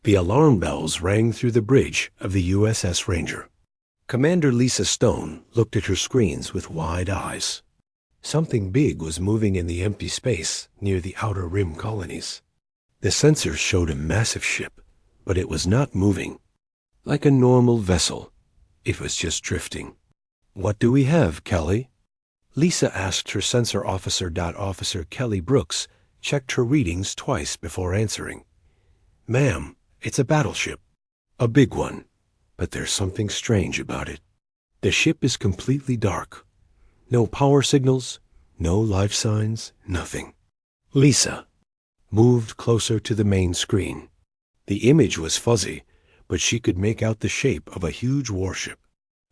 The alarm bells rang through the bridge of the USS Ranger. Commander Lisa Stone looked at her screens with wide eyes. Something big was moving in the empty space near the outer rim colonies. The sensors showed a massive ship, but it was not moving. Like a normal vessel, it was just drifting. "What do we have, Kelly?" Lisa asked her sensor officer. Officer Kelly Brooks checked her readings twice before answering. "Ma'am, it's a battleship. A big one. But there's something strange about it. The ship is completely dark. No power signals, no life signs, nothing." Lisa moved closer to the main screen. The image was fuzzy, but she could make out the shape of a huge warship.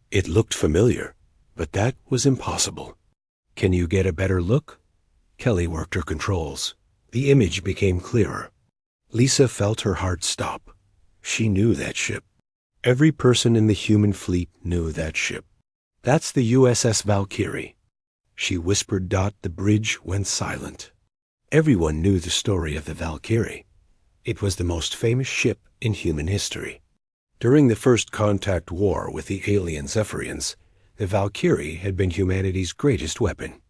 It looked familiar, but that was impossible. "Can you get a better look?" Kelly worked her controls. The image became clearer. Lisa felt her heart stop. She knew that ship. Every person in the human fleet knew that ship. "That's the USS Valkyrie." She whispered. The bridge went silent. Everyone knew the story of the Valkyrie. It was the most famous ship in human history. During the First Contact War with the alien Zephyrians, the Valkyrie had been humanity's greatest weapon.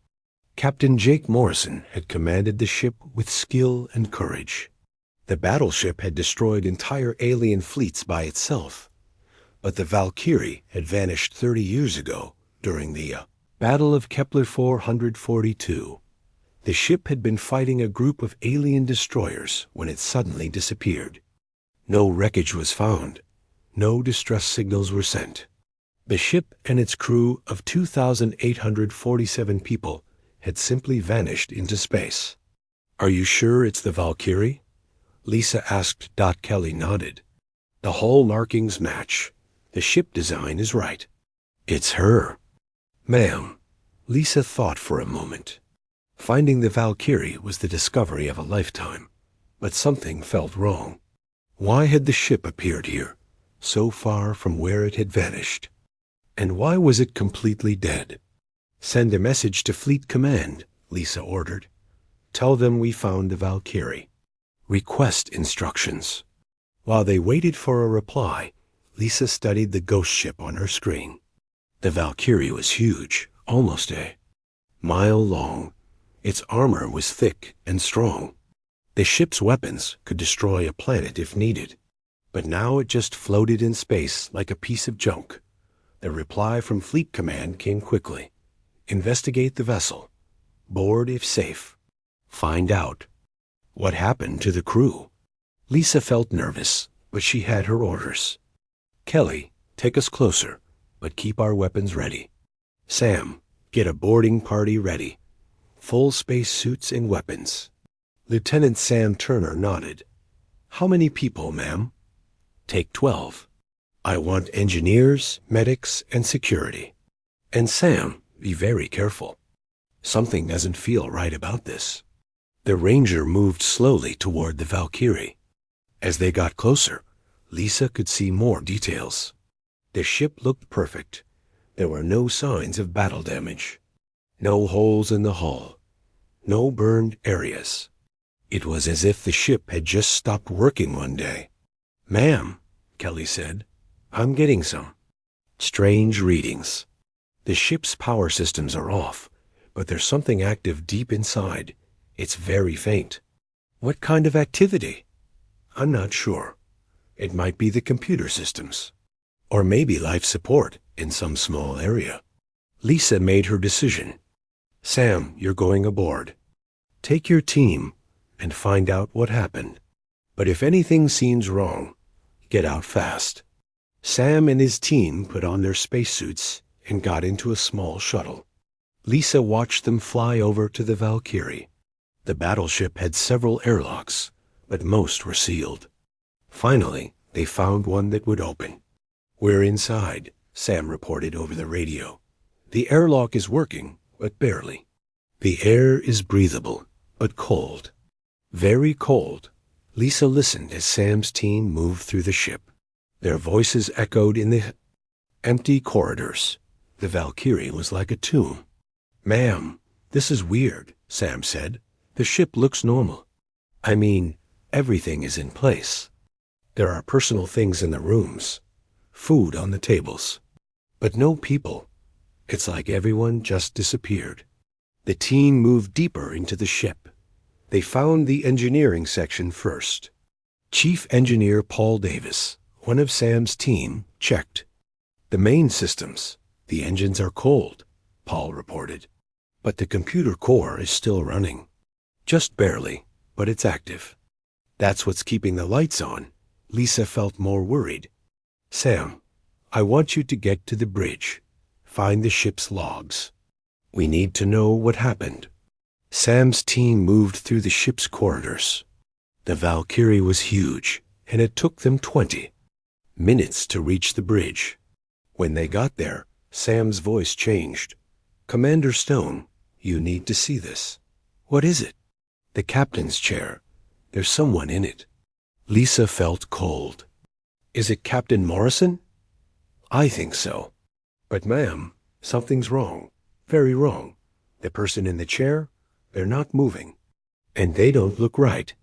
Captain Jake Morrison had commanded the ship with skill and courage. The battleship had destroyed entire alien fleets by itself. But the Valkyrie had vanished 30 years ago during the Battle of Kepler 442. The ship had been fighting a group of alien destroyers when it suddenly disappeared. No wreckage was found. No distress signals were sent. The ship and its crew of 2,847 people had simply vanished into space. "Are you sure it's the Valkyrie?" Lisa asked. Kelly nodded. "The hull markings match. The ship design is right. It's her." "Ma'am." Lisa thought for a moment. Finding the Valkyrie was the discovery of a lifetime, but something felt wrong. Why had the ship appeared here, so far from where it had vanished? And why was it completely dead? "Send a message to Fleet Command," Lisa ordered. "Tell them we found the Valkyrie. Request instructions." While they waited for a reply, Lisa studied the ghost ship on her screen. The Valkyrie was huge, almost a mile long. Its armor was thick and strong. The ship's weapons could destroy a planet if needed. But now it just floated in space like a piece of junk. The reply from Fleet Command came quickly. "Investigate the vessel. Board if safe. Find out." What happened to the crew? Lisa felt nervous, but she had her orders. "Kelly, take us closer, but keep our weapons ready. Sam, get a boarding party ready. Full space suits and weapons." Lieutenant Sam Turner nodded. "How many people, ma'am?" "Take 12. I want engineers, medics, and security. And Sam, be very careful. Something doesn't feel right about this." The Ranger moved slowly toward the Valkyrie. As they got closer, Lisa could see more details. The ship looked perfect. There were no signs of battle damage. No holes in the hull. No burned areas. It was as if the ship had just stopped working one day. "Ma'am," Kelly said, "I'm getting some strange readings. The ship's power systems are off, but there's something active deep inside. It's very faint." "What kind of activity?" "I'm not sure. It might be the computer systems. Or maybe life support in some small area." Lisa made her decision. "Sam, you're going aboard. Take your team and find out what happened. But if anything seems wrong, get out fast." Sam and his team put on their spacesuits and got into a small shuttle. Lisa watched them fly over to the Valkyrie. The battleship had several airlocks, but most were sealed. Finally, they found one that would open. "We're inside," Sam reported over the radio. "The airlock is working, but barely. The air is breathable, but cold. Very cold." Lisa listened as Sam's team moved through the ship. Their voices echoed in the empty corridors. The Valkyrie was like a tomb. "Ma'am, this is weird," Sam said. "The ship looks normal. I mean, everything is in place." There are personal things in the rooms, food on the tables, but no people. It's like everyone just disappeared. The team moved deeper into the ship. They found the engineering section first. Chief Engineer Paul Davis, one of Sam's team, checked. The main systems, the engines are cold, Paul reported. But the computer core is still running. Just barely, but it's active. That's what's keeping the lights on. Lisa felt more worried. Sam, I want you to get to the bridge. Find the ship's logs. We need to know what happened. Sam's team moved through the ship's corridors. The Valkyrie was huge, and it took them 20 minutes to reach the bridge. When they got there, Sam's voice changed. Commander Stone, you need to see this. What is it? The captain's chair. There's someone in it. Lisa felt cold. Is it Captain Morrison? I think so. But ma'am, something's wrong. Very wrong. The person in the chair, they're not moving. And they don't look right.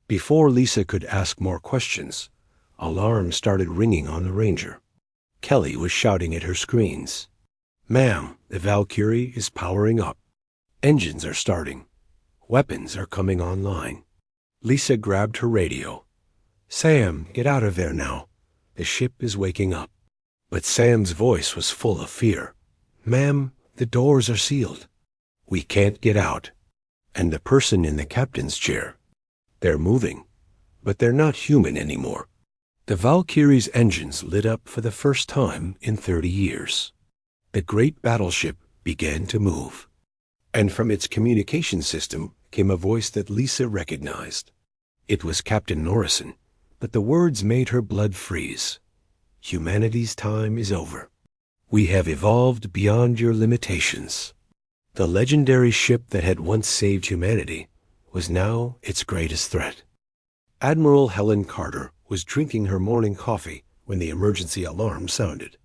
Before Lisa could ask more questions, alarms started ringing on the Ranger. Kelly was shouting at her screens. Ma'am, the Valkyrie is powering up. Engines are starting. Weapons are coming online. Lisa grabbed her radio. Sam, get out of there now. The ship is waking up. But Sam's voice was full of fear. Ma'am, the doors are sealed. We can't get out. And the person in the captain's chair, they're moving, but they're not human anymore. The Valkyrie's engines lit up for the first time in 30 years. The great battleship began to move. And from its communication system came a voice that Lisa recognized. It was Captain Morrison, but the words made her blood freeze. Humanity's time is over. We have evolved beyond your limitations. The legendary ship that had once saved humanity was now its greatest threat. Admiral Helen Carter was drinking her morning coffee when the emergency alarm sounded.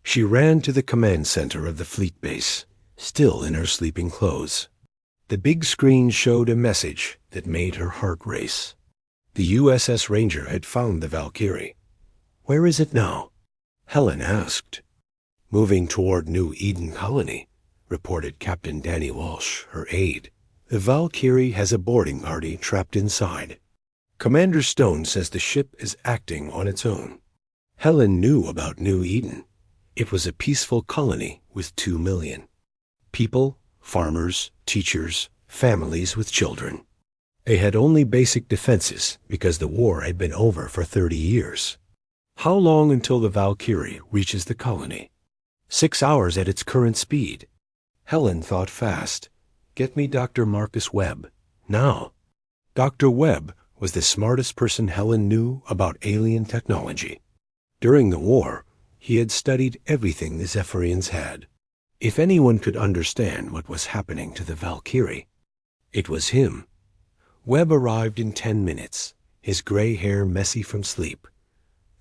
She ran to the command center of the fleet base, still in her sleeping clothes. The big screen showed a message that made her heart race. The USS Ranger had found the Valkyrie. Where is it now? Helen asked. Moving toward New Eden Colony, reported Captain Danny Walsh, her aide. The Valkyrie has a boarding party trapped inside. Commander Stone says the ship is acting on its own. Helen knew about New Eden. It was a peaceful colony with 2 million. People, farmers, teachers, families with children. They had only basic defenses because the war had been over for 30 years. How long until the Valkyrie reaches the colony? 6 hours at its current speed. Helen thought fast. Get me Dr. Marcus Webb, now. Dr. Webb was the smartest person Helen knew about alien technology. During the war, he had studied everything the Zephyrians had. If anyone could understand what was happening to the Valkyrie, it was him. Webb arrived in 10 minutes, his gray hair messy from sleep.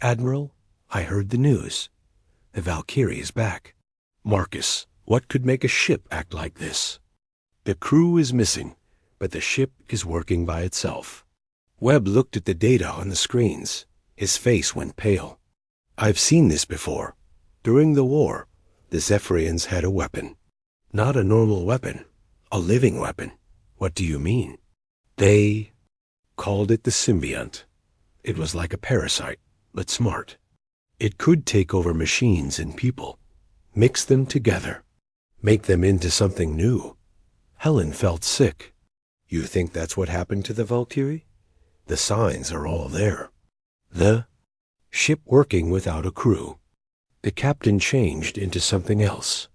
Admiral, I heard the news. The Valkyrie is back. Marcus, what could make a ship act like this? The crew is missing, but the ship is working by itself. Webb looked at the data on the screens. His face went pale. I've seen this before. During the war, the Zephyrians had a weapon. Not a normal weapon, a living weapon. What do you mean? They called it the symbiont. It was like a parasite, but smart. It could take over machines and people, mix them together, make them into something new. Helen felt sick. You think that's what happened to the Valkyrie? The signs are all there. The ship working without a crew. The captain changed into something else.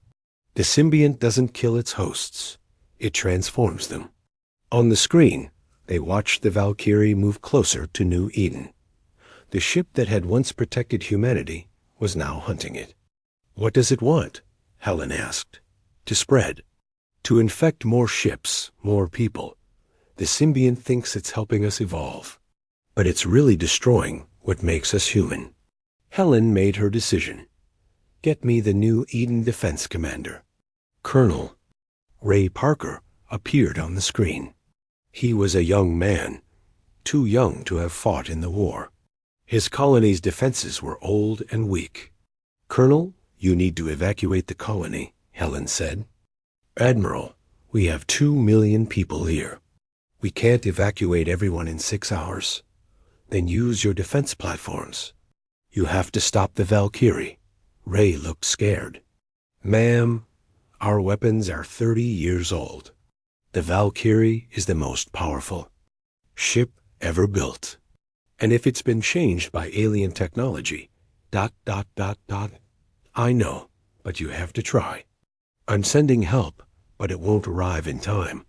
The symbiont doesn't kill its hosts. It transforms them. On the screen, they watched the Valkyrie move closer to New Eden. The ship that had once protected humanity was now hunting it. What does it want? Helen asked. To spread. To infect more ships, more people. The symbiont thinks it's helping us evolve. But it's really destroying what makes us human. Helen made her decision. Get me the New Eden Defense Commander. Colonel Ray Parker appeared on the screen. He was a young man, too young to have fought in the war. His colony's defenses were old and weak. "Colonel, you need to evacuate the colony," Helen said. "Admiral, we have 2 million people here. We can't evacuate everyone in 6 hours. Then use your defense platforms. You have to stop the Valkyrie." Ray looked scared. "Ma'am, our weapons are 30 years old. The Valkyrie is the most powerful ship ever built. And if it's been changed by alien technology, ... I know, but you have to try. I'm sending help, but it won't arrive in time."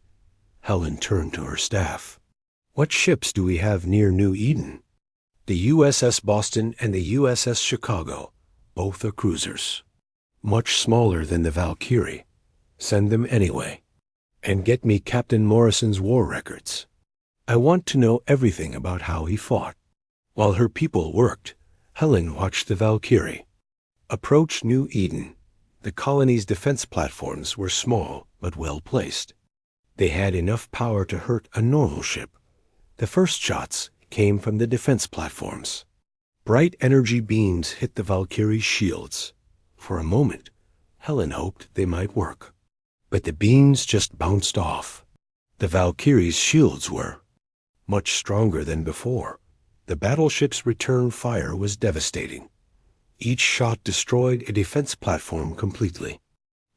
Helen turned to her staff. "What ships do we have near New Eden?" "The USS Boston and the USS Chicago. Both are cruisers. Much smaller than the Valkyrie. Send them anyway. And get me Captain Morrison's war records. I want to know everything about how he fought." While her people worked, Helen watched the Valkyrie approach New Eden. The colony's defense platforms were small but well placed. They had enough power to hurt a normal ship. The first shots came from the defense platforms. Bright energy beams hit the Valkyrie's shields. For a moment, Helen hoped they might work. But the beams just bounced off. The Valkyrie's shields were much stronger than before. The battleship's return fire was devastating. Each shot destroyed a defense platform completely.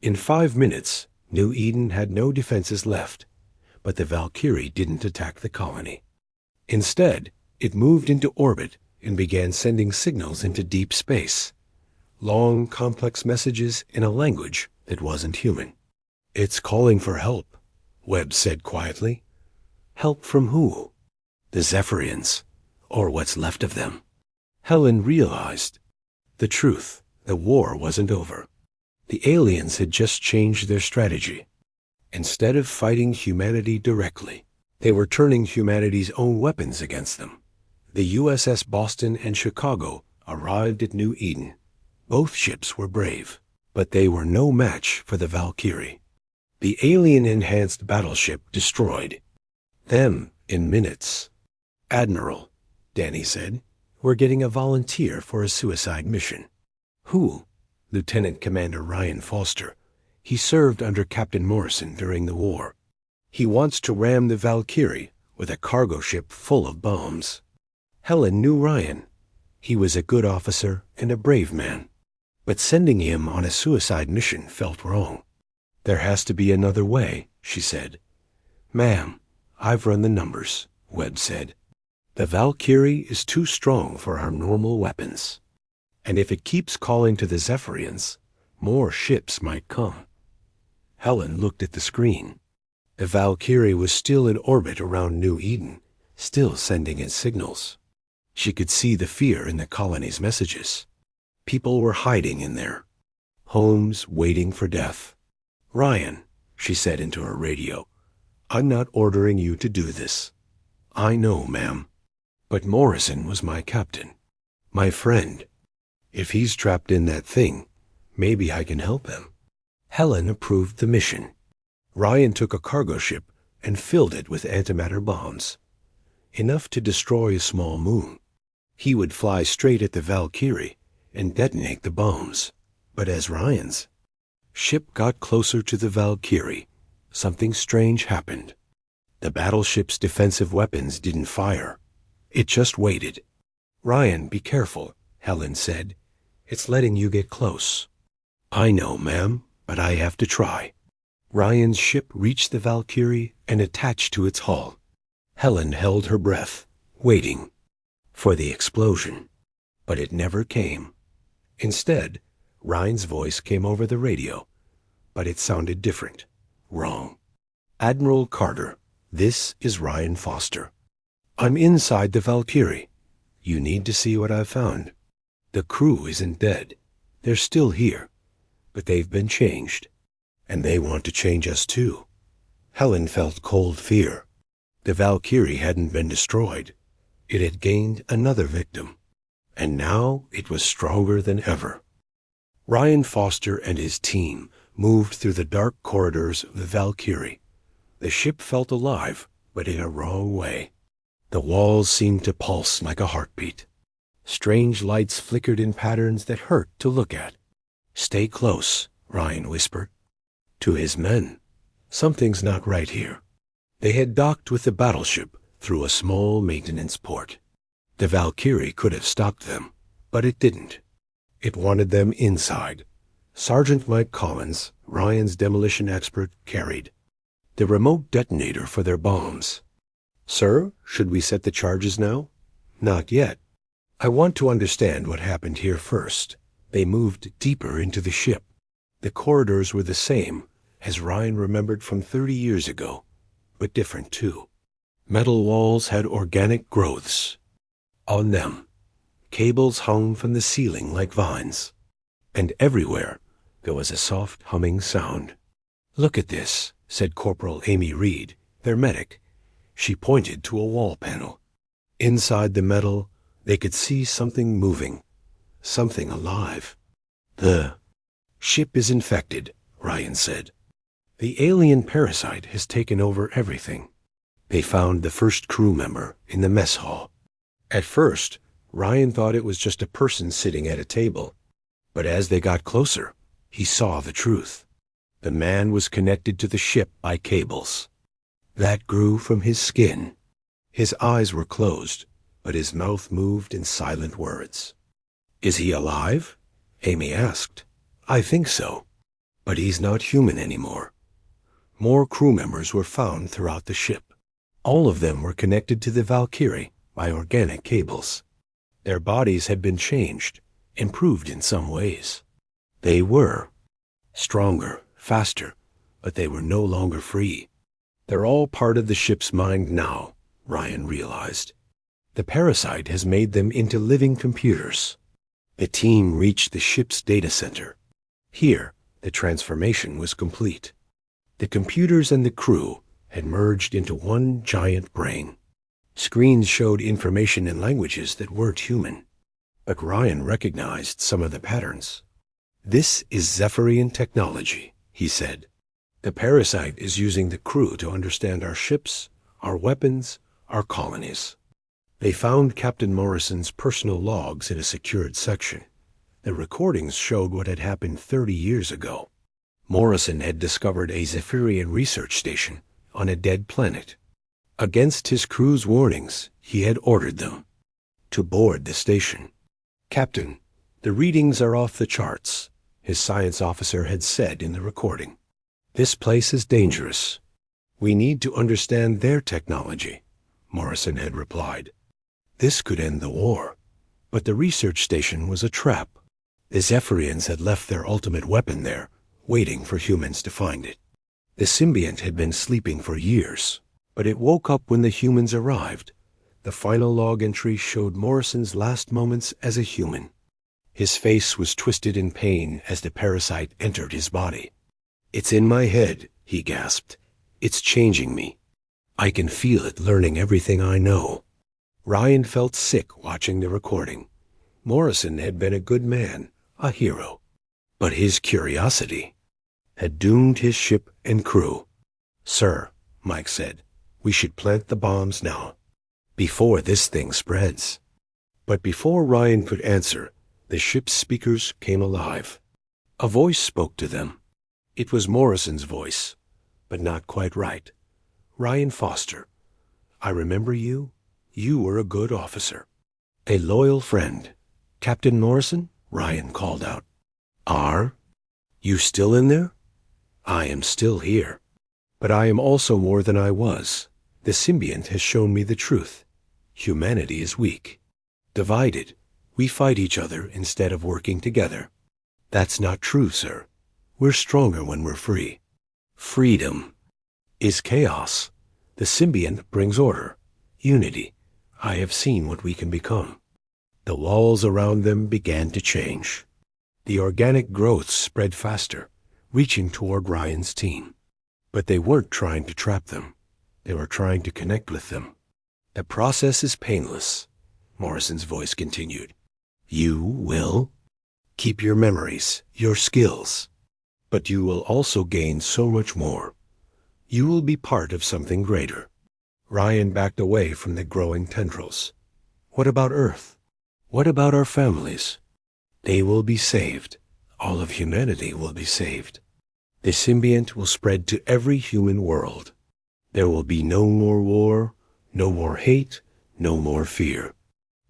In 5 minutes, New Eden had no defenses left, but the Valkyrie didn't attack the colony. Instead, it moved into orbit and began sending signals into deep space. Long, complex messages in a language that wasn't human. "It's calling for help," Webb said quietly. "Help from who?" "The Zephyrians, or what's left of them." Helen realized the truth. The war wasn't over. The aliens had just changed their strategy. Instead of fighting humanity directly, they were turning humanity's own weapons against them. The USS Boston and Chicago arrived at New Eden. Both ships were brave, but they were no match for the Valkyrie. The alien-enhanced battleship destroyed them in minutes. "Admiral," Danny said, "we're getting a volunteer for a suicide mission." "Who?" "Lieutenant Commander Ryan Foster. He served under Captain Morrison during the war. He wants to ram the Valkyrie with a cargo ship full of bombs." Helen knew Ryan. He was a good officer and a brave man. But sending him on a suicide mission felt wrong. "There has to be another way," she said. "Ma'am, I've run the numbers," Webb said. "The Valkyrie is too strong for our normal weapons. And if it keeps calling to the Zephyrians, more ships might come." Helen looked at the screen. The Valkyrie was still in orbit around New Eden, still sending its signals. She could see the fear in the colony's messages. People were hiding in there. Homes waiting for death. "Ryan," she said into her radio, "I'm not ordering you to do this." "I know, ma'am. But Morrison was my captain. My friend. If he's trapped in that thing, maybe I can help him." Helen approved the mission. Ryan took a cargo ship and filled it with antimatter bombs. Enough to destroy a small moon. He would fly straight at the Valkyrie and detonate the bombs. But as Ryan's ship got closer to the Valkyrie, something strange happened. The battleship's defensive weapons didn't fire. It just waited. "Ryan, be careful," Helen said. "It's letting you get close." "I know, ma'am, but I have to try." Ryan's ship reached the Valkyrie and attached to its hull. Helen held her breath, waiting for the explosion. But it never came. Instead, Ryan's voice came over the radio, but it sounded different. Wrong. "Admiral Carter, this is Ryan Foster. I'm inside the Valkyrie. You need to see what I've found. The crew isn't dead. They're still here, but they've been changed. And they want to change us too." Helen felt cold fear. The Valkyrie hadn't been destroyed. It had gained another victim. And now it was stronger than ever. Ryan Foster and his team moved through the dark corridors of the Valkyrie. The ship felt alive, but in a wrong way. The walls seemed to pulse like a heartbeat. Strange lights flickered in patterns that hurt to look at. "Stay close," Ryan whispered. To his men, "Something's not right here." They had docked with the battleship through a small maintenance port. The Valkyrie could have stopped them, but it didn't. It wanted them inside. Sergeant Mike Collins, Ryan's demolition expert, carried the remote detonator for their bombs. "Sir, should we set the charges now?" "Not yet. I want to understand what happened here first." They moved deeper into the ship. The corridors were the same as Ryan remembered from 30 years ago, but different too. Metal walls had organic growths on them. Cables hung from the ceiling like vines. And everywhere there was a soft humming sound. "Look at this," said Corporal Amy Reed, their medic. She pointed to a wall panel. Inside the metal, they could see something moving, something alive. "The ship is infected," Ryan said. "The alien parasite has taken over everything." They found the first crew member in the mess hall. At first, Ryan thought it was just a person sitting at a table. But as they got closer, he saw the truth. The man was connected to the ship by cables that grew from his skin. His eyes were closed, but his mouth moved in silent words. "Is he alive?" Amy asked. "I think so. But he's not human anymore." More crew members were found throughout the ship. All of them were connected to the Valkyrie by organic cables. Their bodies had been changed, improved in some ways. They were stronger, faster, but they were no longer free. They're all part of the ship's mind now, Ryan realized. The parasite has made them into living computers. The team reached the ship's data center. Here, the transformation was complete. The computers and the crew had merged into one giant brain. Screens showed information in languages that weren't human, but Ryan recognized some of the patterns. "This is Zephyrian technology," he said. "The parasite is using the crew to understand our ships, our weapons, our colonies." They found Captain Morrison's personal logs in a secured section. The recordings showed what had happened 30 years ago. Morrison had discovered a Zephyrian research station on a dead planet. Against his crew's warnings, he had ordered them to board the station. "Captain, the readings are off the charts," his science officer had said in the recording. "This place is dangerous. We need to understand their technology," Morrison had replied. This could end the war, but the research station was a trap. The Zephyrians had left their ultimate weapon there, waiting for humans to find it. The symbiont had been sleeping for years, but it woke up when the humans arrived. The final log entry showed Morrison's last moments as a human. His face was twisted in pain as the parasite entered his body. "It's in my head," he gasped. "It's changing me. I can feel it learning everything I know." Ryan felt sick watching the recording. Morrison had been a good man, a hero. But his curiosity had doomed his ship and crew. "Sir," Mike said, "we should plant the bombs now, before this thing spreads." But before Ryan could answer, the ship's speakers came alive. A voice spoke to them. It was Morrison's voice, but not quite right. "Ryan Foster, I remember you. You were a good officer, a loyal friend." "Captain Morrison?" Ryan called out. "Are you still in there?" "I am still here. But I am also more than I was. The symbiont has shown me the truth. Humanity is weak. Divided, we fight each other instead of working together." "That's not true, sir. We're stronger when we're free." "Freedom is chaos. The symbiont brings order, unity. I have seen what we can become." The walls around them began to change. The organic growths spread faster, reaching toward Ryan's team. But they weren't trying to trap them. They were trying to connect with them. "The process is painless," Morrison's voice continued. "You will keep your memories, your skills. But you will also gain so much more. You will be part of something greater." Ryan backed away from the growing tendrils. "What about Earth?" What about our families? They will be saved. All of humanity will be saved. The symbiont will spread to every human world. There will be no more war, no more hate, no more fear.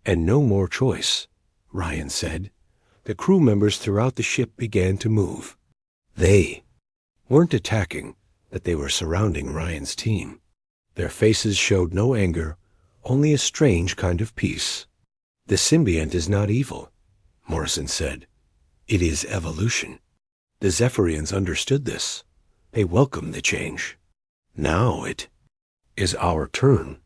And no more choice, Ryan said. The crew members throughout the ship began to move. They weren't attacking, but they were surrounding Ryan's team. Their faces showed no anger, only a strange kind of peace. The symbiont is not evil, Morrison said. It is evolution. The Zephyrians understood this. They welcomed the change. Now it is our turn.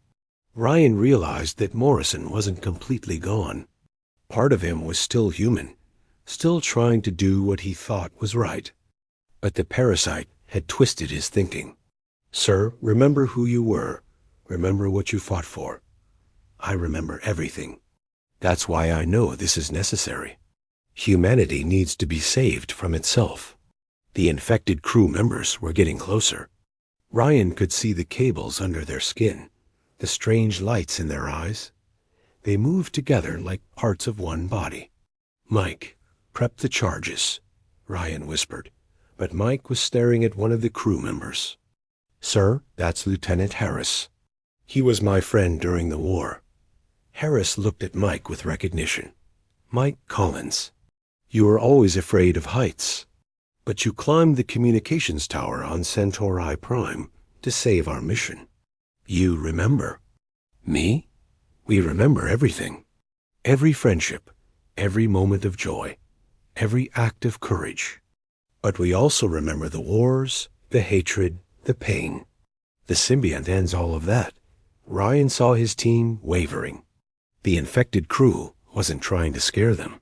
Ryan realized that Morrison wasn't completely gone. Part of him was still human, still trying to do what he thought was right. But the parasite had twisted his thinking. Sir, remember who you were. Remember what you fought for. I remember everything. That's why I know this is necessary. Humanity needs to be saved from itself. The infected crew members were getting closer. Ryan could see the cables under their skin, the strange lights in their eyes. They moved together like parts of one body. Mike, prep the charges, Ryan whispered, but Mike was staring at one of the crew members. Sir, that's Lieutenant Harris. He was my friend during the war. Harris looked at Mike with recognition. Mike Collins. You were always afraid of heights, but you climbed the communications tower on Centauri Prime to save our mission. You remember. Me? We remember everything. Every friendship, every moment of joy, every act of courage. But we also remember the wars, the hatred, the pain. The symbiont ends all of that. Ryan saw his team wavering. The infected crew wasn't trying to scare them.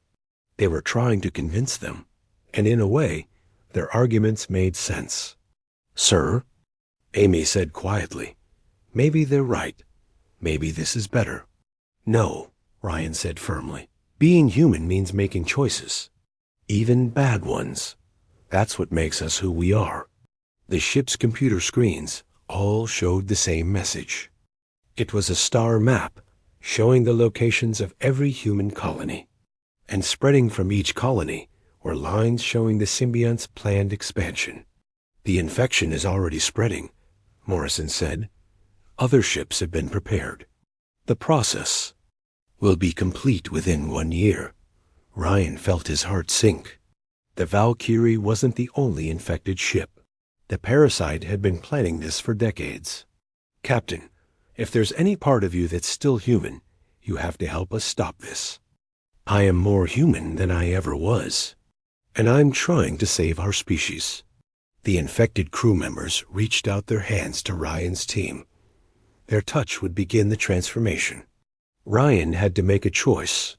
They were trying to convince them. And in a way, their arguments made sense. Sir, Amy said quietly, maybe they're right. Maybe this is better. No, Ryan said firmly. Being human means making choices. Even bad ones. That's what makes us who we are. The ship's computer screens all showed the same message. It was a star map showing the locations of every human colony. And spreading from each colony were lines showing the symbiont's planned expansion. The infection is already spreading, Morrison said. Other ships have been prepared. The process will be complete within 1 year. Ryan felt his heart sink. The Valkyrie wasn't the only infected ship. The parasite had been planning this for decades. Captain, if there's any part of you that's still human, you have to help us stop this. I am more human than I ever was, and I'm trying to save our species. The infected crew members reached out their hands to Ryan's team. Their touch would begin the transformation. Ryan had to make a choice.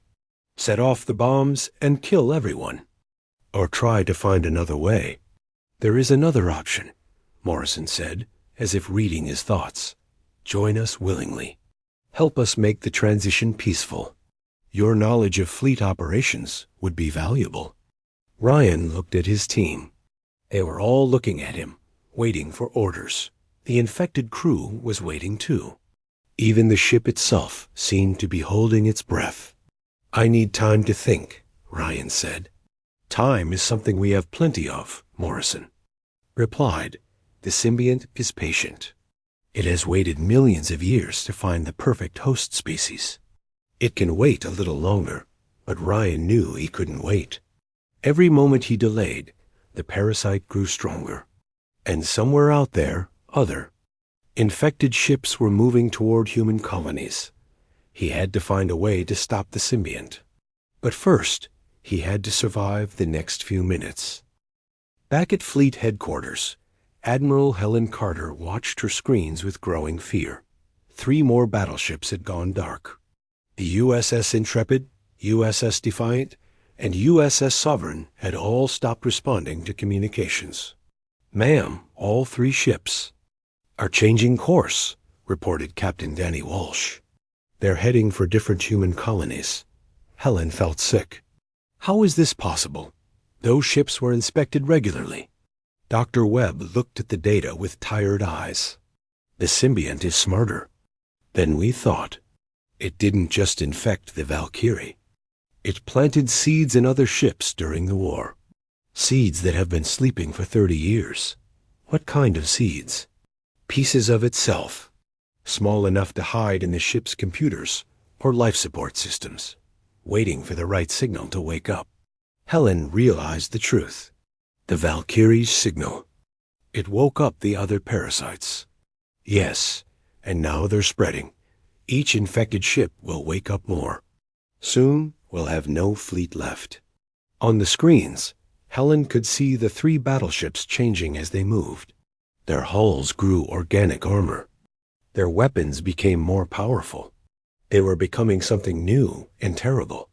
Set off the bombs and kill everyone. Or try to find another way. There is another option, Morrison said, as if reading his thoughts. Join us willingly. Help us make the transition peaceful. Your knowledge of fleet operations would be valuable. Ryan looked at his team. They were all looking at him, waiting for orders. The infected crew was waiting too. Even the ship itself seemed to be holding its breath. I need time to think, Ryan said. Time is something we have plenty of, Morrison replied. The symbiont is patient. It has waited millions of years to find the perfect host species. It can wait a little longer, but Ryan knew he couldn't wait. Every moment he delayed, the parasite grew stronger. And somewhere out there, other infected ships were moving toward human colonies. He had to find a way to stop the symbiont. But first, he had to survive the next few minutes. Back at Fleet Headquarters, Admiral Helen Carter watched her screens with growing fear. 3 more battleships had gone dark. The USS Intrepid, USS Defiant, and USS Sovereign had all stopped responding to communications. Ma'am, all 3 ships are changing course, reported Captain Danny Walsh. They're heading for different human colonies. Helen felt sick. How is this possible? Those ships were inspected regularly. Dr. Webb looked at the data with tired eyes. The symbiont is smarter than we thought. It didn't just infect the Valkyrie. It planted seeds in other ships during the war. Seeds that have been sleeping for 30 years. What kind of seeds? Pieces of itself, small enough to hide in the ship's computers or life support systems, waiting for the right signal to wake up. Helen realized the truth. The Valkyrie's signal. It woke up the other parasites. Yes, and now they're spreading. Each infected ship will wake up more. Soon, we'll have no fleet left. On the screens, Helen could see the 3 battleships changing as they moved. Their hulls grew organic armor. Their weapons became more powerful. They were becoming something new and terrible.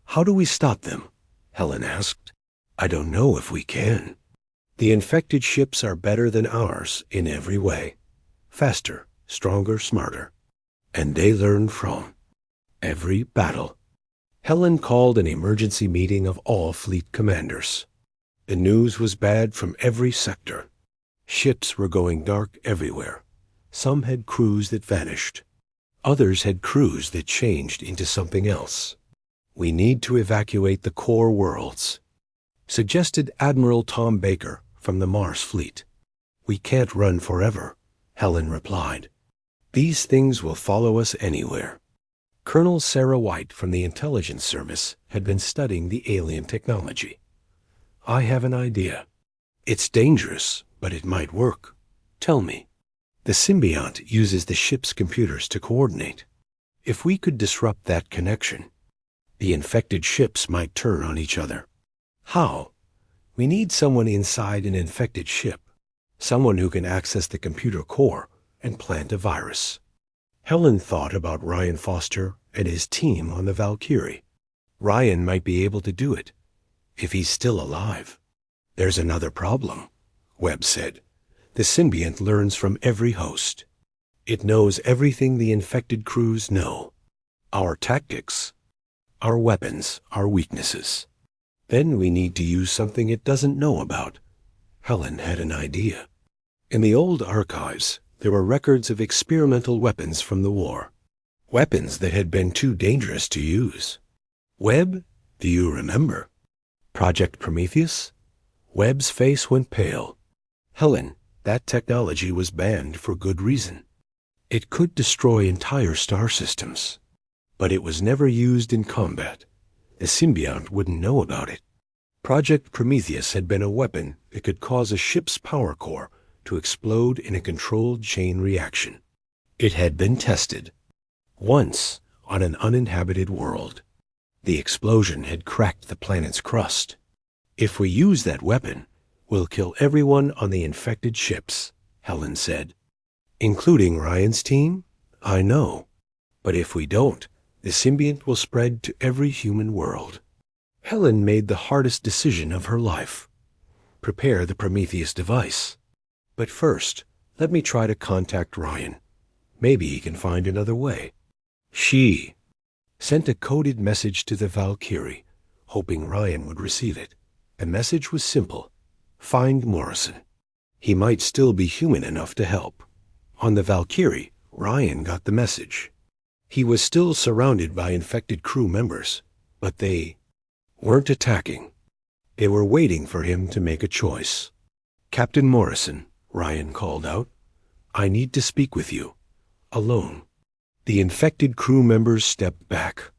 How do we stop them? Helen asked. I don't know if we can. The infected ships are better than ours in every way. Faster, stronger, smarter. And they learn from every battle. Helen called an emergency meeting of all fleet commanders. The news was bad from every sector. Ships were going dark everywhere. Some had crews that vanished. Others had crews that changed into something else. We need to evacuate the core worlds, suggested Admiral Tom Baker from the Mars fleet. We can't run forever, Helen replied. These things will follow us anywhere. Colonel Sarah White from the Intelligence Service had been studying the alien technology. I have an idea. It's dangerous, but it might work. Tell me. The symbiont uses the ship's computers to coordinate. If we could disrupt that connection, the infected ships might turn on each other. How? We need someone inside an infected ship, someone who can access the computer core and plant a virus. Helen thought about Ryan Foster and his team on the Valkyrie. Ryan might be able to do it, if he's still alive. There's another problem, Webb said. The symbiont learns from every host. It knows everything the infected crews know. Our tactics, our weapons, our weaknesses. Then we need to use something it doesn't know about. Helen had an idea. In the old archives, there were records of experimental weapons from the war. Weapons that had been too dangerous to use. Webb, do you remember? Project Prometheus? Webb's face went pale. Helen, that technology was banned for good reason. It could destroy entire star systems. But it was never used in combat. The symbiont wouldn't know about it. Project Prometheus had been a weapon that could cause a ship's power core to explode in a controlled chain reaction. It had been tested. Once on an uninhabited world. The explosion had cracked the planet's crust. If we use that weapon, we'll kill everyone on the infected ships, Helen said. Including Ryan's team? I know. But if we don't, the symbiont will spread to every human world. Helen made the hardest decision of her life. Prepare the Prometheus device. But first, let me try to contact Ryan. Maybe he can find another way. She sent a coded message to the Valkyrie, hoping Ryan would receive it. The message was simple. Find Morrison. He might still be human enough to help. On the Valkyrie, Ryan got the message. He was still surrounded by infected crew members, but they weren't attacking. They were waiting for him to make a choice. Captain Morrison, Ryan called out. I need to speak with you. Alone. The infected crew members stepped back.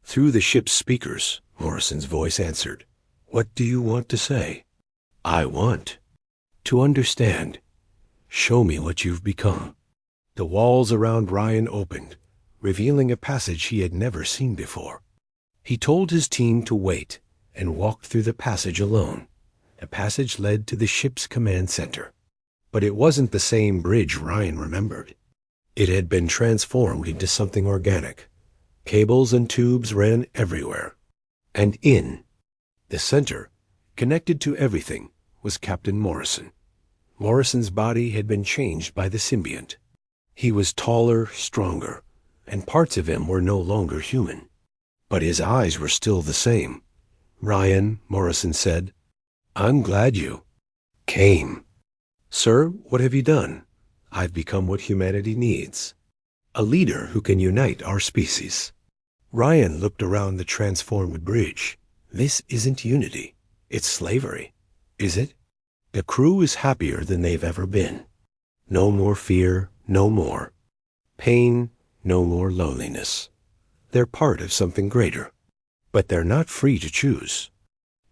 Through the ship's speakers, Morrison's voice answered. What do you want to say? I want to understand. Show me what you've become. The walls around Ryan opened, revealing a passage he had never seen before. He told his team to wait and walked through the passage alone. The passage led to the ship's command center. But it wasn't the same bridge Ryan remembered. It had been transformed into something organic. Cables and tubes ran everywhere. And in the center, connected to everything, was Captain Morrison. Morrison's body had been changed by the symbiont. He was taller, stronger, and parts of him were no longer human. But his eyes were still the same. Ryan, Morrison said, I'm glad you came. Sir, what have you done? I've become what humanity needs. A leader who can unite our species. Ryan looked around the transformed bridge. This isn't unity. It's slavery. Is it? The crew is happier than they've ever been. No more fear, no more pain, no more loneliness. They're part of something greater. But they're not free to choose.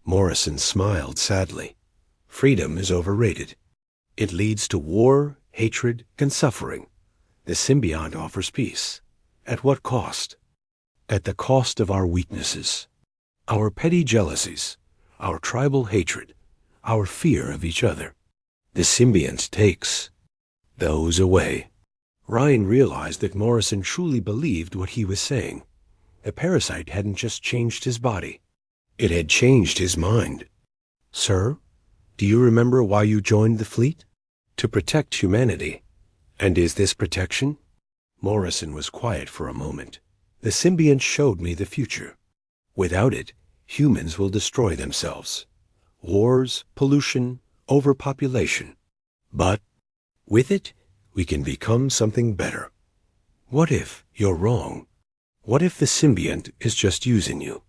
Morrison smiled sadly. Freedom is overrated. It leads to war, hatred, and suffering. The symbiont offers peace. At what cost? At the cost of our weaknesses, our petty jealousies, our tribal hatred, our fear of each other. The symbiont takes those away. Ryan realized that Morrison truly believed what he was saying. The parasite hadn't just changed his body. It had changed his mind. Sir, do you remember why you joined the fleet? To protect humanity. And is this protection? Morrison was quiet for a moment. The symbiont showed me the future. Without it, humans will destroy themselves. Wars, pollution, overpopulation. But with it, we can become something better. What if you're wrong? What if the symbiont is just using you?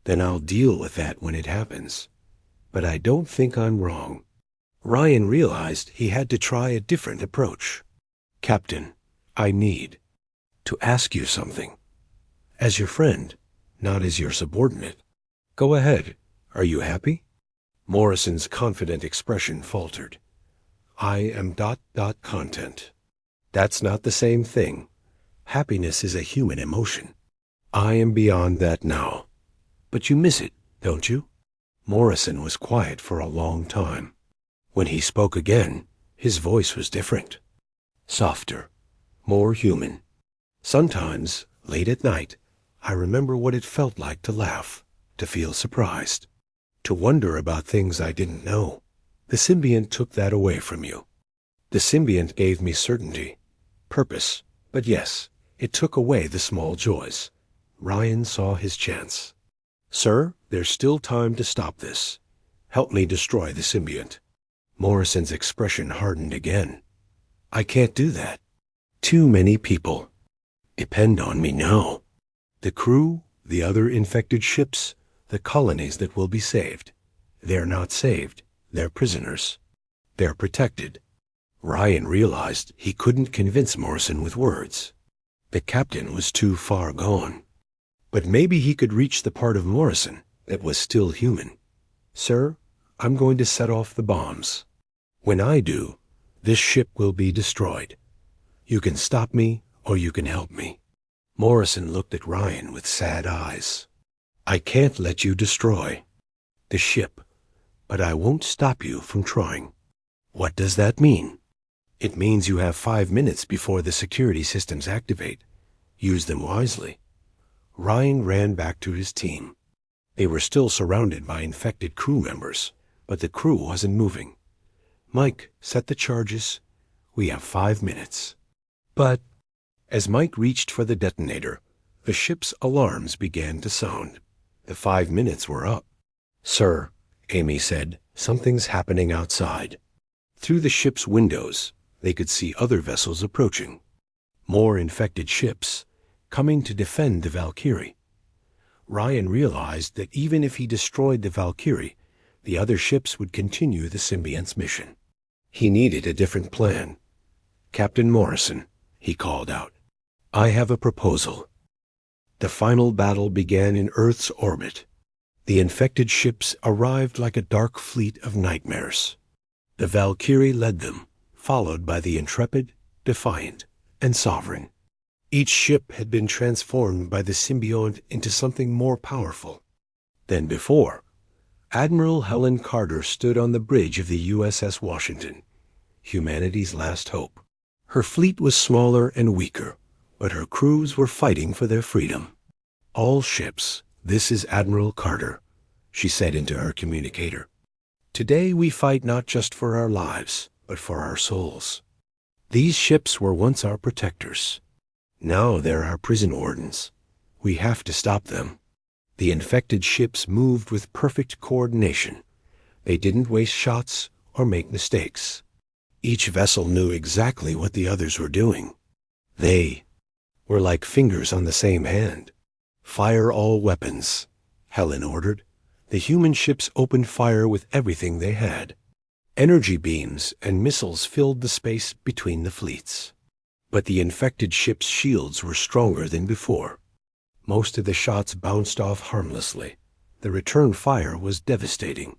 Then I'll deal with that when it happens. But I don't think I'm wrong. Ryan realized he had to try a different approach. Captain, I need to ask you something. As your friend, not as your subordinate. Go ahead. Are you happy? Morrison's confident expression faltered. I am ... content. That's not the same thing. Happiness is a human emotion. I am beyond that now. But you miss it, don't you? Morrison was quiet for a long time. When he spoke again, his voice was different. Softer, more human. Sometimes, late at night, I remember what it felt like to laugh, to feel surprised, to wonder about things I didn't know. The symbiont took that away from you. The symbiont gave me certainty, purpose, but yes, it took away the small joys. Ryan saw his chance. Sir, there's still time to stop this. Help me destroy the symbiont. Morrison's expression hardened again. I can't do that. Too many people depend on me now. The crew, the other infected ships, the colonies that will be saved. They're not saved. They're prisoners. They're protected. Ryan realized he couldn't convince Morrison with words. The captain was too far gone. But maybe he could reach the part of Morrison that was still human. Sir, I'm going to set off the bombs. When I do, this ship will be destroyed. You can stop me or you can help me. Morrison looked at Ryan with sad eyes. I can't let you destroy the ship, but I won't stop you from trying. What does that mean? It means you have 5 minutes before the security systems activate. Use them wisely. Ryan ran back to his team. They were still surrounded by infected crew members, but the crew wasn't moving. Mike, set the charges. We have 5 minutes. But as Mike reached for the detonator, the ship's alarms began to sound. The 5 minutes were up. Sir, Amy said, something's happening outside. Through the ship's windows, they could see other vessels approaching. More infected ships, coming to defend the Valkyrie. Ryan realized that even if he destroyed the Valkyrie, the other ships would continue the symbiont's mission. He needed a different plan. Captain Morrison, he called out, I have a proposal. The final battle began in Earth's orbit. The infected ships arrived like a dark fleet of nightmares. The Valkyrie led them, followed by the Intrepid, Defiant, and Sovereign. Each ship had been transformed by the symbiont into something more powerful than before. Admiral Helen Carter stood on the bridge of the USS Washington, humanity's last hope. Her fleet was smaller and weaker, but her crews were fighting for their freedom. All ships, this is Admiral Carter, she said into her communicator. Today we fight not just for our lives, but for our souls. These ships were once our protectors. Now they're our prison wardens. We have to stop them. The infected ships moved with perfect coordination. They didn't waste shots or make mistakes. Each vessel knew exactly what the others were doing. They were like fingers on the same hand. Fire all weapons, Helen ordered. The human ships opened fire with everything they had. Energy beams and missiles filled the space between the fleets. But the infected ships' shields were stronger than before. Most of the shots bounced off harmlessly. The return fire was devastating.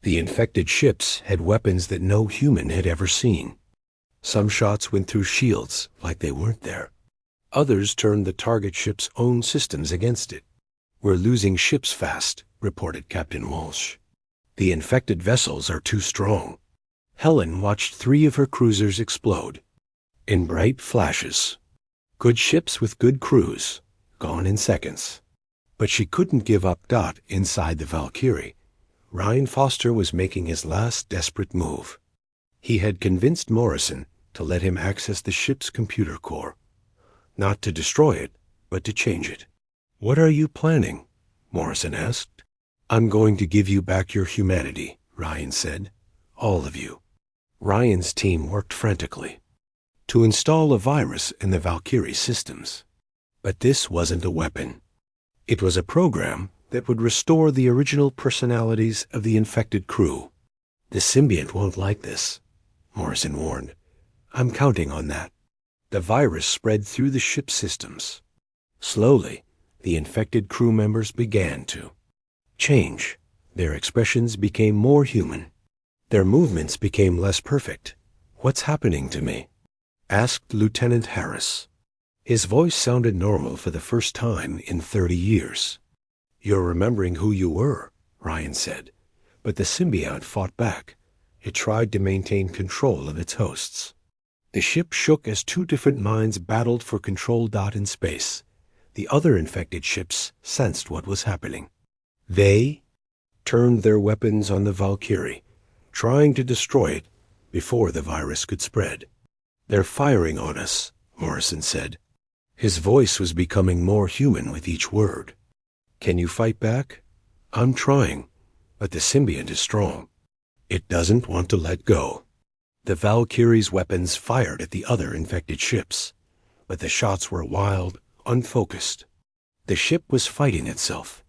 The infected ships had weapons that no human had ever seen. Some shots went through shields like they weren't there. Others turned the target ship's own systems against it. "We're losing ships fast," reported Captain Walsh. "The infected vessels are too strong." Helen watched 3 of her cruisers explode in bright flashes. Good ships with good crews, gone in seconds. But she couldn't give up. Inside the Valkyrie, Ryan Foster was making his last desperate move. He had convinced Morrison to let him access the ship's computer core. Not to destroy it, but to change it. "What are you planning?" Morrison asked. "I'm going to give you back your humanity," Ryan said. "All of you." Ryan's team worked frantically to install a virus in the Valkyrie systems. But this wasn't a weapon. It was a program that would restore the original personalities of the infected crew. "The symbiont won't like this," Morrison warned. "I'm counting on that." The virus spread through the ship's systems. Slowly, the infected crew members began to change. Their expressions became more human. Their movements became less perfect. "What's happening to me?" asked Lieutenant Harris. His voice sounded normal for the first time in 30 years. "You're remembering who you were," Ryan said. But the symbiont fought back. It tried to maintain control of its hosts. The ship shook as 2 different minds battled for control. In space, the other infected ships sensed what was happening. They turned their weapons on the Valkyrie, trying to destroy it before the virus could spread. "They're firing on us," Morrison said. His voice was becoming more human with each word. "Can you fight back?" "I'm trying, but the symbiont is strong. It doesn't want to let go." The Valkyrie's weapons fired at the other infected ships, but the shots were wild, unfocused. The ship was fighting itself.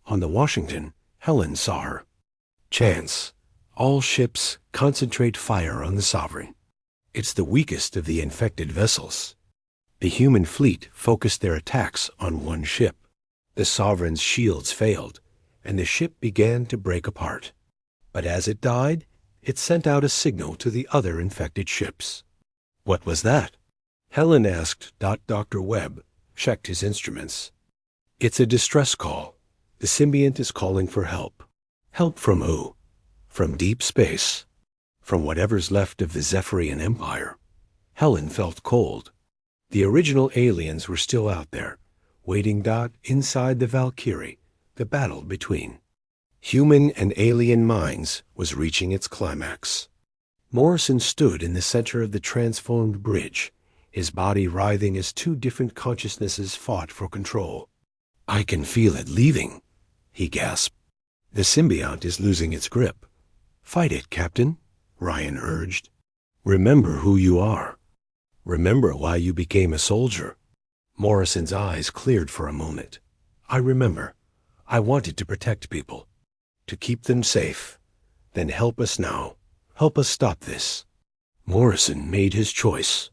On the Washington, Helen saw her. "Chance. All ships concentrate fire on the Sovereign. It's the weakest of the infected vessels." The human fleet focused their attacks on one ship. The Sovereign's shields failed, and the ship began to break apart. But as it died, it sent out a signal to the other infected ships. "What was that?" Helen asked. Dr. Webb checked his instruments. "It's a distress call. The symbiont is calling for help." "Help from who?" "From deep space. From whatever's left of the Zephyrian Empire." Helen felt cold. The original aliens were still out there, waiting. Inside the Valkyrie, the battle between human and alien minds was reaching its climax. Morrison stood in the center of the transformed bridge, his body writhing as 2 different consciousnesses fought for control. "I can feel it leaving," he gasped. "The symbiont is losing its grip." "Fight it, Captain," Ryan urged. "Remember who you are. Remember why you became a soldier." Morrison's eyes cleared for a moment. "I remember. I wanted to protect people, to keep them safe. Then help us now. Help us stop this." Morrison made his choice.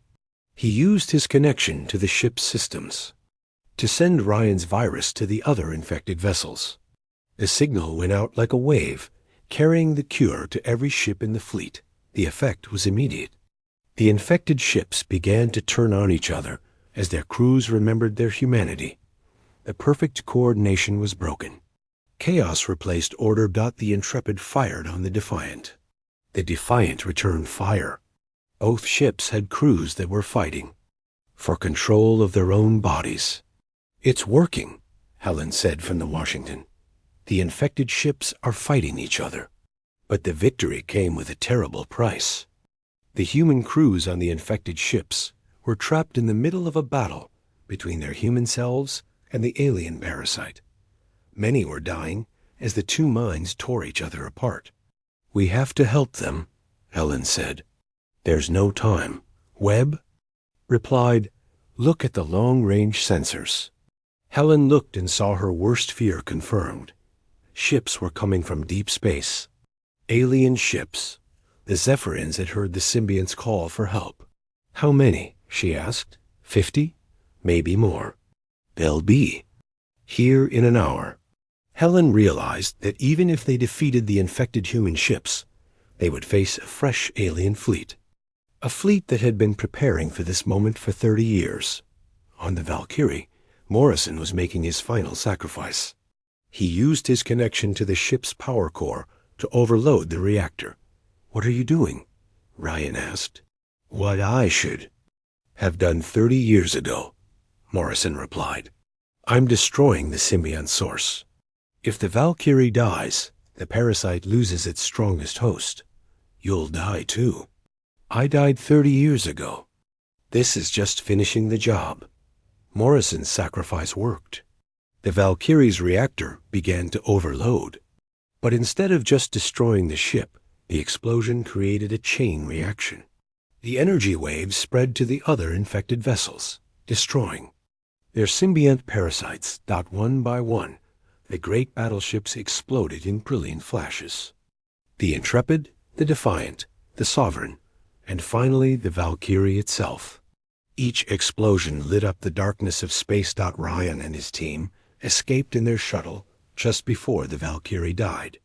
He used his connection to the ship's systems to send Ryan's virus to the other infected vessels. The signal went out like a wave, carrying the cure to every ship in the fleet. The effect was immediate. The infected ships began to turn on each other as their crews remembered their humanity. The perfect coordination was broken. Chaos replaced order. The Intrepid fired on the Defiant. The Defiant returned fire. Both ships had crews that were fighting for control of their own bodies. "It's working," Helen said from the Washington. "The infected ships are fighting each other." But the victory came with a terrible price. The human crews on the infected ships were trapped in the middle of a battle between their human selves and the alien parasite. Many were dying as the 2 minds tore each other apart. "We have to help them," Helen said. "There's no time." Webb replied, "Look at the long-range sensors." Helen looked and saw her worst fear confirmed. Ships were coming from deep space. Alien ships. The Zephyrians had heard the symbionts call for help. How many? She asked. 50? Maybe more. They'll be here in an hour. Helen realized that even if they defeated the infected human ships, they would face a fresh alien fleet. A fleet that had been preparing for this moment for 30 years. On the Valkyrie, Morrison was making his final sacrifice. He used his connection to the ship's power core to overload the reactor. "What are you doing?" Ryan asked. "What I should have done 30 years ago," Morrison replied. "I'm destroying the symbiont source. If the Valkyrie dies, the parasite loses its strongest host. You'll die too. I died 30 years ago. This is just finishing the job." Morrison's sacrifice worked. The Valkyrie's reactor began to overload. But instead of just destroying the ship, the explosion created a chain reaction. The energy waves spread to the other infected vessels, destroying their symbiont parasites. One by one, the great battleships exploded in brilliant flashes. The Intrepid, the Defiant, the Sovereign, and finally the Valkyrie itself. Each explosion lit up the darkness of space. Ryan and his team escaped in their shuttle just before the Valkyrie died.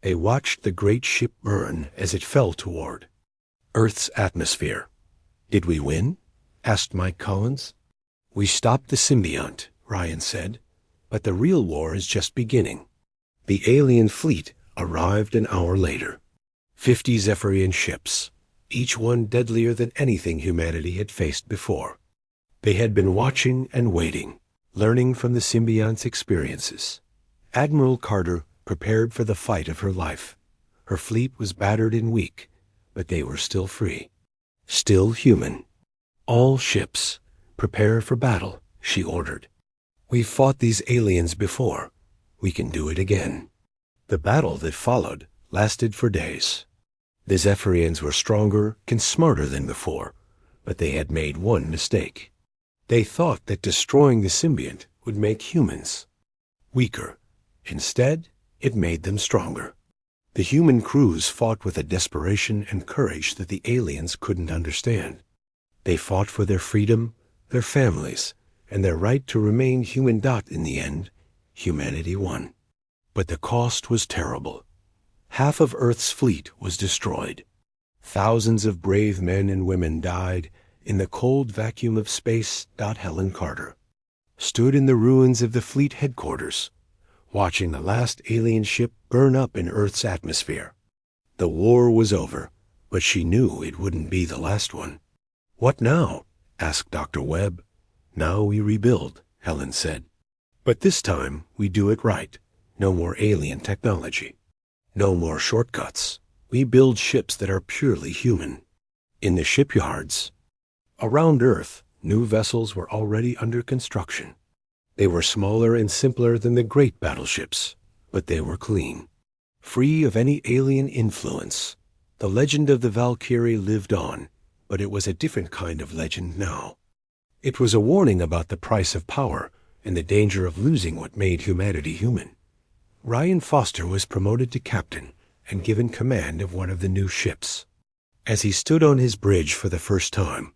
They watched the great ship burn as it fell toward Earth's atmosphere. "Did we win?" asked Mike Collins. "We stopped the symbiont," Ryan said, "but the real war is just beginning." The alien fleet arrived an hour later. 50 Zephyrian ships, each one deadlier than anything humanity had faced before. They had been watching and waiting, learning from the symbiont's experiences. Admiral Carter prepared for the fight of her life. Her fleet was battered and weak, but they were still free, still human. "All ships, prepare for battle," she ordered. "We've fought these aliens before. We can do it again." The battle that followed lasted for days. The Zephyrians were stronger and smarter than before, but they had made one mistake. They thought that destroying the symbiont would make humans weaker. Instead, it made them stronger. The human crews fought with a desperation and courage that the aliens couldn't understand. They fought for their freedom, their families, and their right to remain human. In the end, humanity won. But the cost was terrible. Half of Earth's fleet was destroyed. Thousands of brave men and women died in the cold vacuum of space. Helen Carter stood in the ruins of the fleet headquarters, watching the last alien ship burn up in Earth's atmosphere. The war was over, but she knew it wouldn't be the last one. "What now?" asked Dr. Webb. "Now we rebuild," Helen said. "But this time we do it right. No more alien technology. No more shortcuts. We build ships that are purely human." In the shipyards around Earth, new vessels were already under construction. They were smaller and simpler than the great battleships, but they were clean, free of any alien influence. The legend of the Valkyrie lived on, but it was a different kind of legend now. It was a warning about the price of power and the danger of losing what made humanity human. Ryan Foster was promoted to captain and given command of one of the new ships. As he stood on his bridge for the first time,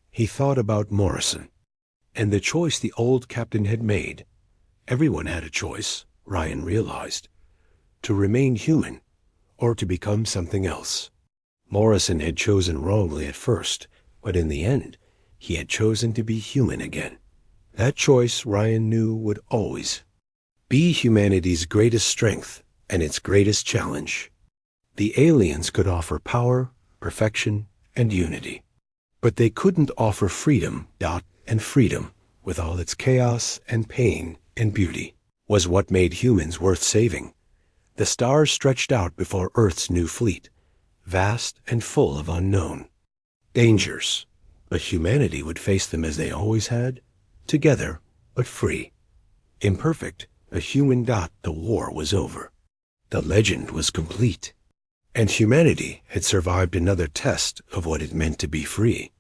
he thought about Morrison and the choice the old captain had made. Everyone had a choice, Ryan realized, to remain human or to become something else. Morrison had chosen wrongly at first, but in the end, he had chosen to be human again. That choice, Ryan knew, would always be humanity's greatest strength and its greatest challenge. The aliens could offer power, perfection, and unity, but they couldn't offer freedom. And freedom, with all its chaos and pain and beauty, was what made humans worth saving. The stars stretched out before Earth's new fleet, vast and full of unknown dangers, but humanity would face them as they always had, together but free. Imperfect, a human. The war was over. The legend was complete, and humanity had survived another test of what it meant to be free.